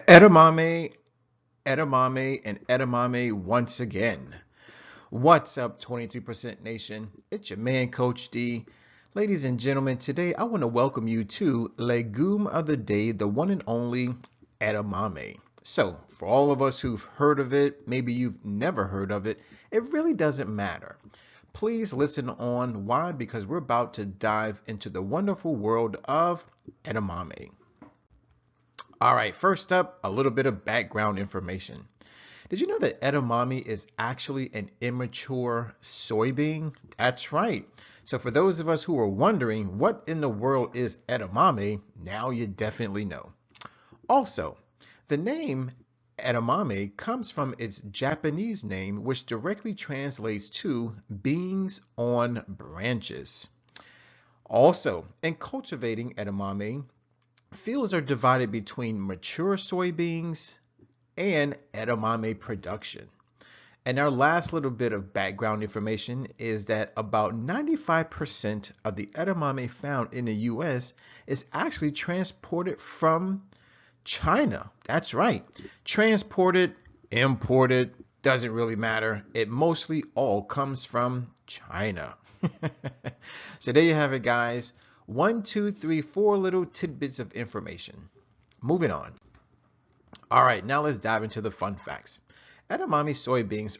Edamame, edamame once again. What's up, 23% Nation? It's your man, Coach D. Ladies and gentlemen, today I want to welcome you to Legume of the Day, the one and only edamame. So, for all of us who've heard of it, maybe you've never heard of it, it really doesn't matter. Please listen on. Why? Because we're about to dive into the wonderful world of edamame. All right, first up, a little bit of background information. Did you know that edamame is actually an immature soybean? That's right. So for those of us who are wondering what in the world is edamame, now you definitely know. Also, the name edamame comes from its Japanese name, which directly translates to beans on branches. Also, in cultivating edamame, fields are divided between mature soybeans and edamame production. And our last little bit of background information is that about 95% of the edamame found in the US is actually transported from China. That's right. Transported, imported, doesn't really matter. It mostly all comes from China. So there you have it, guys. One, two, three, four little tidbits of information. Moving on. All right, now let's dive into the fun facts. Edamame soybeans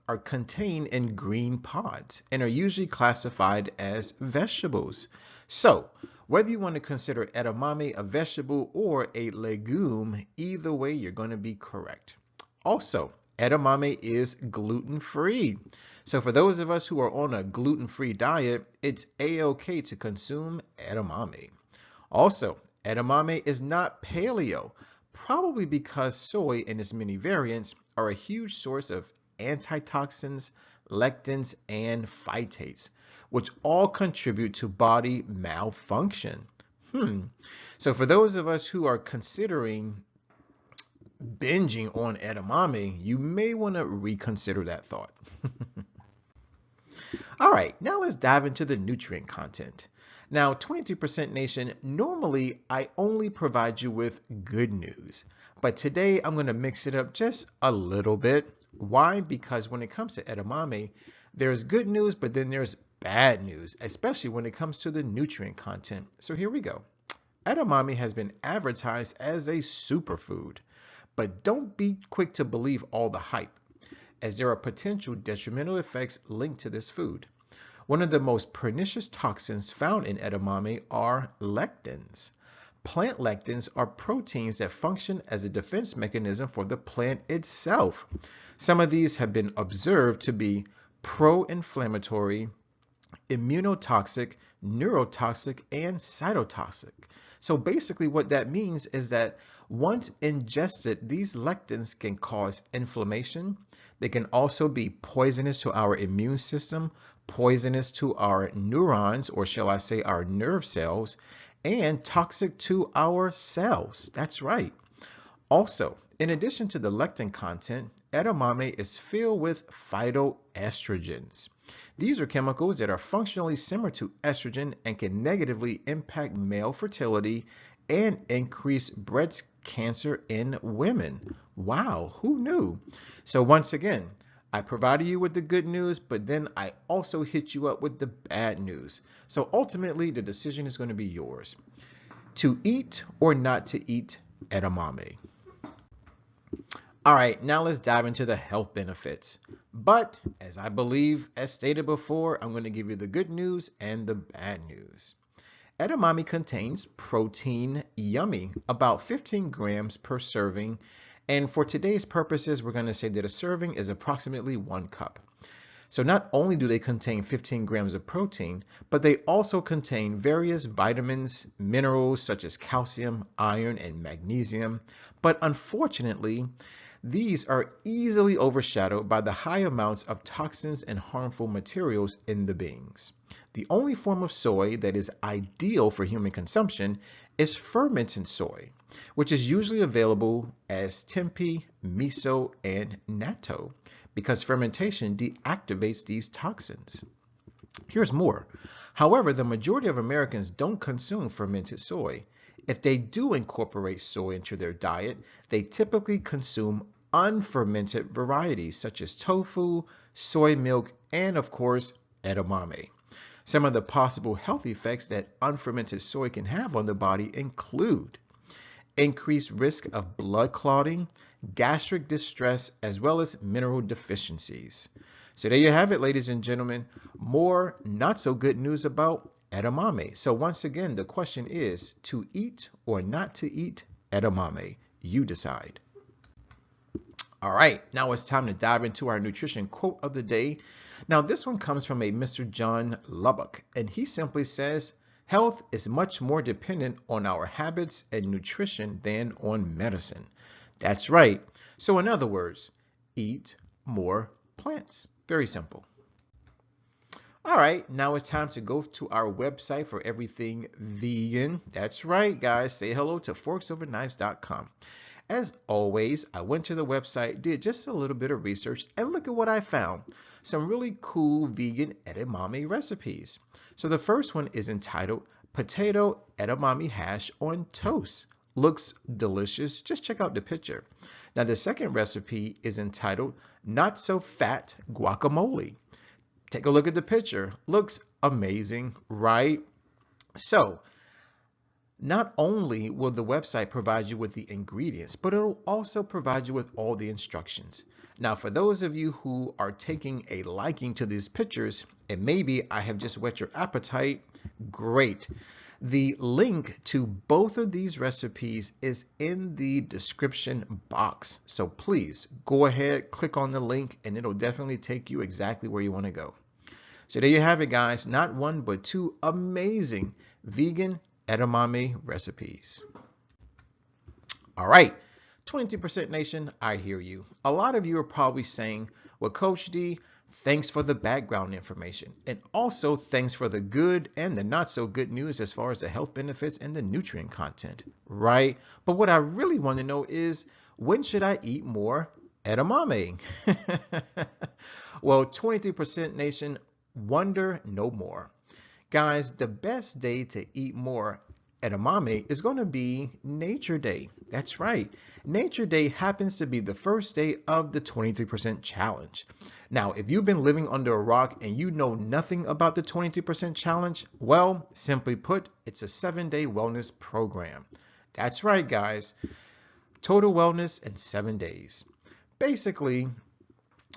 are contained in green pods and are usually classified as vegetables. So, whether you want to consider edamame a vegetable or a legume, either way you're going to be correct. Also, edamame is gluten-free. So for those of us who are on a gluten-free diet, it's a-okay to consume edamame. Also, edamame is not paleo, probably because soy and its many variants are a huge source of antitoxins, lectins, and phytates, which all contribute to body malfunction. So for those of us who are considering binging on edamame, you may want to reconsider that thought. All right, now let's dive into the nutrient content. Now, 23% Nation, normally I only provide you with good news, but today I'm going to mix it up just a little bit. Why? Because when it comes to edamame, there's good news, but then there's bad news, especially when it comes to the nutrient content. So here we go. Edamame has been advertised as a superfood, but don't be quick to believe all the hype, as there are potential detrimental effects linked to this food. One of the most pernicious toxins found in edamame are lectins. Plant lectins are proteins that function as a defense mechanism for the plant itself. Some of these have been observed to be pro-inflammatory, immunotoxic, neurotoxic, and cytotoxic. So basically what that means is that once ingested, these lectins can cause inflammation. They can also be poisonous to our immune system, poisonous to our neurons, or shall I say our nerve cells, and toxic to our cells. That's right. Also, in addition to the lectin content, edamame is filled with phytoestrogens. These are chemicals that are functionally similar to estrogen and can negatively impact male fertility and increase breast cancer in women. Wow, who knew? So once again, I provided you with the good news, but then I also hit you up with the bad news. So ultimately, the decision is going to be yours. To eat or not to eat edamame. All right, now let's dive into the health benefits. But as I believe, as stated before, I'm going to give you the good news and the bad news. Edamame contains protein, yummy, about 15 grams per serving. And for today's purposes, we're going to say that a serving is approximately 1 cup. So not only do they contain 15 grams of protein, but they also contain various vitamins, minerals such as calcium, iron, and magnesium. But unfortunately, these are easily overshadowed by the high amounts of toxins and harmful materials in the beans. The only form of soy that is ideal for human consumption is fermented soy, which is usually available as tempeh, miso, and natto, because fermentation deactivates these toxins. Here's more. However, the majority of Americans don't consume fermented soy. If they do incorporate soy into their diet, they typically consume unfermented varieties such as tofu, soy milk, and of course, edamame. Some of the possible health effects that unfermented soy can have on the body include increased risk of blood clotting, gastric distress, as well as mineral deficiencies. So there you have it, ladies and gentlemen. More not so good news about edamame. So once again, the question is to eat or not to eat edamame. You decide. All right, now it's time to dive into our nutrition quote of the day. Now this one comes from a Mr. John Lubbock, and he simply says, health is much more dependent on our habits and nutrition than on medicine. That's right. So in other words, eat more plants. Very simple. All right, now it's time to go to our website for everything vegan. That's right, guys. Say hello to forksoverknives.com. As always, I went to the website, did just a little bit of research, and look at what I found. Some really cool vegan edamame recipes. So the first one is entitled Potato-Edamame Hash on Toast. Looks delicious. Just check out the picture. Now the second recipe is entitled Not So Fat Guacamole. Take a look at the picture. Looks amazing, right? So not only will the website provide you with the ingredients, but it'll also provide you with all the instructions. Now, for those of you who are taking a liking to these pictures, and maybe I have just whet your appetite, great. The link to both of these recipes is in the description box. So please go ahead, click on the link, and it'll definitely take you exactly where you want to go. So there you have it, guys. Not one, but two amazing vegan edamame recipes. All right, 23% Nation, I hear you. A lot of you are probably saying, well, Coach D, thanks for the background information. And also thanks for the good and the not so good news as far as the health benefits and the nutrient content, right? But what I really want to know is, when should I eat more edamame? Well, 23% Nation, wonder no more. Guys, the best day to eat more edamame is going to be Nature Day. That's right. Nature Day happens to be the first day of the 23% challenge. Now, if you've been living under a rock and you know nothing about the 23% challenge, well, simply put, it's a 7-day wellness program. That's right, guys. Total wellness in 7 days. Basically,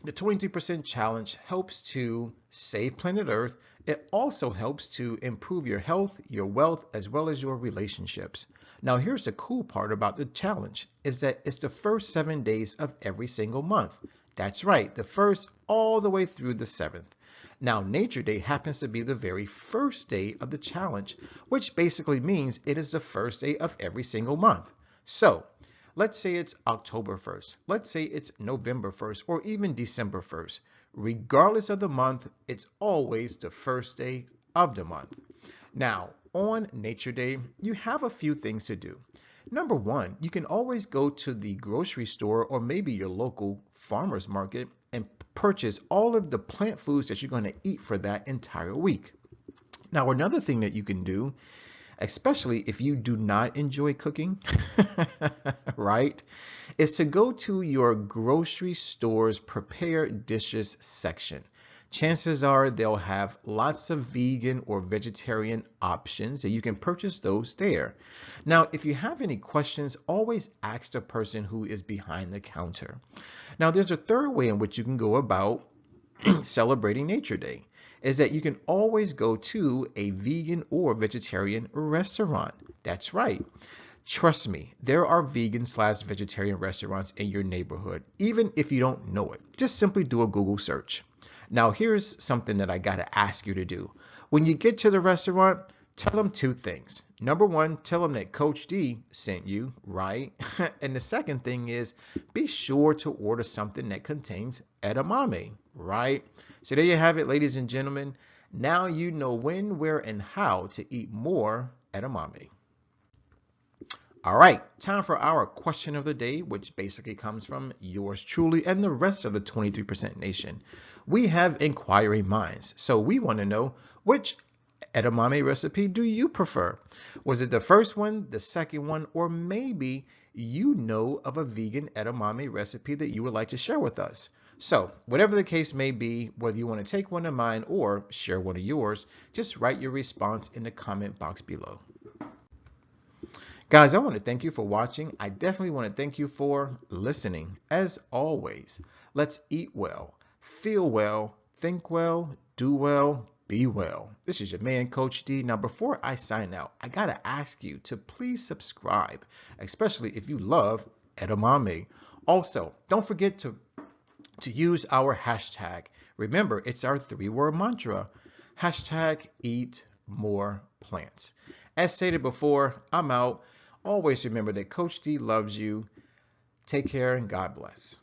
the 23% challenge helps to save planet Earth. It also helps to improve your health, your wealth, as well as your relationships. Now, here's the cool part about the challenge is that it's the first 7 days of every single month. That's right, the first all the way through the 7th. Now, Nature Day happens to be the very first day of the challenge, which basically means it is the first day of every single month. So, let's say it's October 1st. Let's say it's November 1st or even December 1st. Regardless of the month, it's always the first day of the month. Now, on Nature Day, you have a few things to do. Number one, you can always go to the grocery store or maybe your local farmer's market and purchase all of the plant foods that you're going to eat for that entire week. Now, another thing that you can do, especially if you do not enjoy cooking, right, is to go to your grocery store's prepared dishes section. Chances are they'll have lots of vegan or vegetarian options, and you can purchase those there. Now, if you have any questions, always ask the person who is behind the counter. Now, there's a third way in which you can go about celebrating Nature Day, is that you can always go to a vegan or vegetarian restaurant. That's right. Trust me, there are vegan/vegetarian restaurants in your neighborhood, even if you don't know it. Just simply do a Google search. Now, here's something that I got to ask you to do. When you get to the restaurant, tell them two things. Number one, tell them that Coach D sent you, right? And the second thing is, be sure to order something that contains edamame, right? So there you have it, ladies and gentlemen. Now you know when, where, and how to eat more edamame. All right, time for our question of the day, which basically comes from yours truly and the rest of the 23% Nation. We have inquiring minds, so we want to know which edamame recipe do you prefer? Was it the first one, the second one, or maybe you know of a vegan edamame recipe that you would like to share with us? So, whatever the case may be, whether you want to take one of mine or share one of yours, just write your response in the comment box below. Guys, I want to thank you for watching. I definitely want to thank you for listening. As always, let's eat well, feel well, think well, do well, be well. This is your man, Coach D. Now, before I sign out, I got to ask you to please subscribe, especially if you love edamame. Also, don't forget to use our hashtag. Remember, it's our 3-word mantra. Hashtag eat more plants. As stated before, I'm out. Always remember that Coach D loves you. Take care and God bless.